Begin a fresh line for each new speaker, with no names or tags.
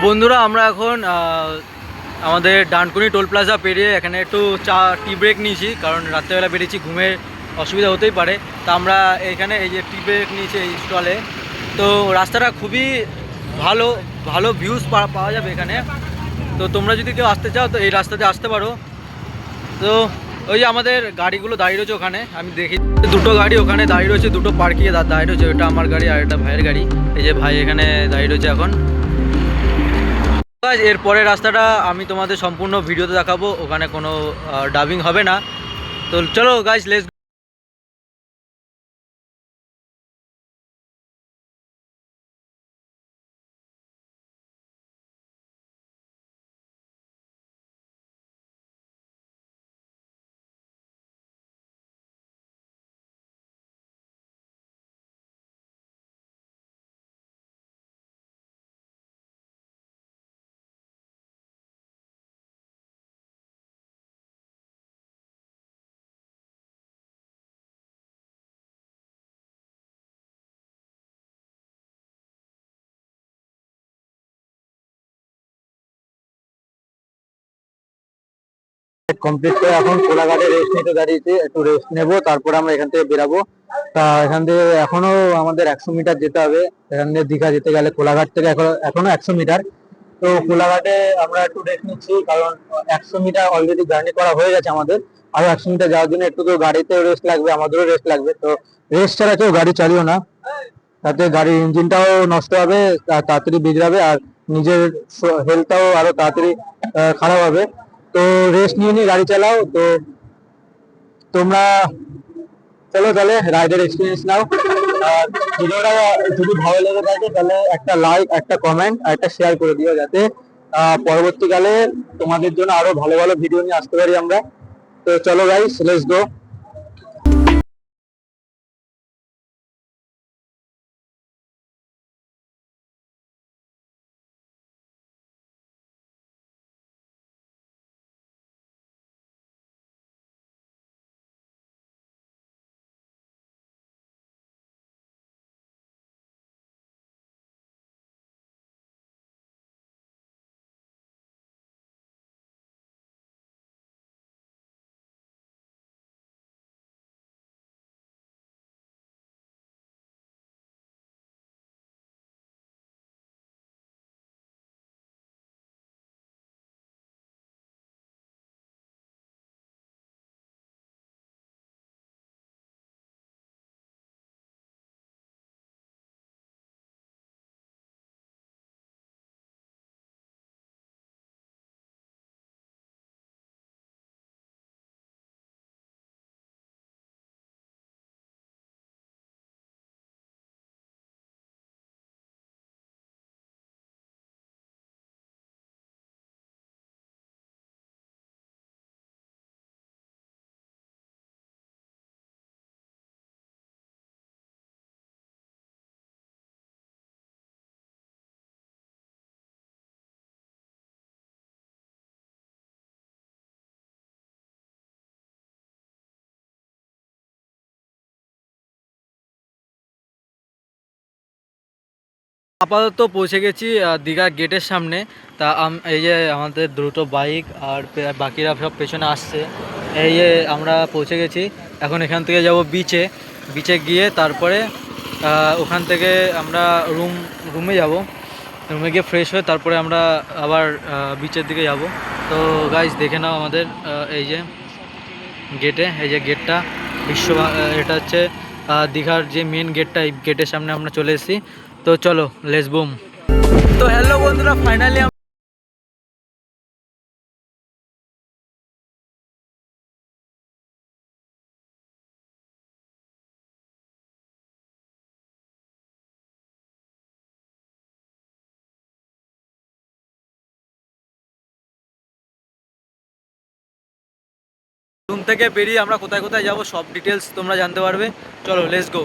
বন্ধুরা আমরা এখন আমাদের ডানকুনি টোল প্লাজা পেরিয়ে এখানে একটু টি ব্রেক নিয়েছি, কারণ রাত্রেবেলা বেরিয়েছি, ঘুমের অসুবিধা হতেই পারে। তা আমরা এখানে এই যে টি ব্রেক নিয়েছি এই স্টলে। তো রাস্তাটা খুবই ভালো, ভালো ভিউজ পাওয়া যাবে এখানে। তো তোমরা যদি কেউ আসতে চাও তো এই রাস্তাতে আসতে পারো। তো ওই যে আমাদের গাড়িগুলো দাঁড়িয়ে রয়েছে ওখানে, আমি দেখি দুটো গাড়ি ওখানে দাঁড়িয়ে রয়েছে, দুটো পার্কিংয়ে দাঁড়িয়ে রয়েছে। ওটা আমার গাড়ি আর এটা ভাইয়ের গাড়ি। এই যে ভাই এখানে দাঁড়িয়ে রয়েছে এখন। এর পরের রাস্তাটা আমি তোমাদের সম্পূর্ণ ভিডিওতে দেখাবো, ওখানে কোনো ডাবিং হবে না। তো চলো গাইস, লেটস।
কমপ্লিট করে এখন কোলাঘাটে রেস্ট নিতে দাঁড়িয়েছি, একটু রেস্ট নেবো, তারপরে আমরা এখান থেকে বেরাবো। তা এখান থেকে এখনো আমাদের 100 মিটার যেতে হবে। এখান থেকে দীঘা যেতে গেলে কোলাঘাট থেকে এখনো 100 মিটার। তো কোলাঘাটে আমরা একটু রেস্ট নিচ্ছি, কারণ 100 মিটার অলরেডি জার্নি করা হয়ে গেছে আমাদের। আরো 100 মিটার যাওয়ার জন্য একটু তো গাড়িতে রেস্ট লাগবে, আমাদেরও রেস্ট লাগবে। তো রেস্ট ছাড়া কেউ গাড়ি চালিও না, তাতে গাড়ির ইঞ্জিনটাও নষ্ট হবে, তাড়াতাড়ি বিগড়াবে, আর নিজের হেলথটাও আরো তাড়াতাড়ি খারাপ হবে। তো রেস্ট নিয়ে নিয়ে গাড়ি চালাও। তো তোমরা চলো তাহলে রাইডের এক্সপিরিয়েন্স নাও। আর ভিডিওটা যদি ভালো লেগে থাকে তাহলে একটা লাইক, একটা কমেন্ট আর একটা শেয়ার করে দিও, যাতে পরবর্তীকালে তোমাদের জন্য আরো ভালো ভালো ভিডিও নিয়ে আসতে পারি আমরা। তো চলো গাইস, লেটস গো।
আপাতত পৌঁছে গেছি দীঘা গেটের সামনে। তা এই যে আমাদের দুটো বাইক আর বাকিরা সব পেছনে আসছে। এই যে আমরা পৌঁছে গেছি, এখন এখান থেকে যাব বিচে। বিচে গিয়ে তারপরে ওখান থেকে আমরা রুমে যাব। রুমে গিয়ে ফ্রেশ হয়ে তারপরে আমরা আবার বিচের দিকে যাব। তো গাইজ দেখে নাও আমাদের এই যে গেটে, এই যে গেটটা এটা হচ্ছে দীঘার যে মেন গেটটা, এই গেটের সামনে আমরা চলে এসেছি। তো চলো লেটস বুম। তো হ্যালো বন্ধুরা, ফাইনালি রুম থেকে বেরিয়ে আমরা কোথায় কোথায় যাব সব ডিটেলস তোমরা জানতে পারবে। চলো লেটস গো।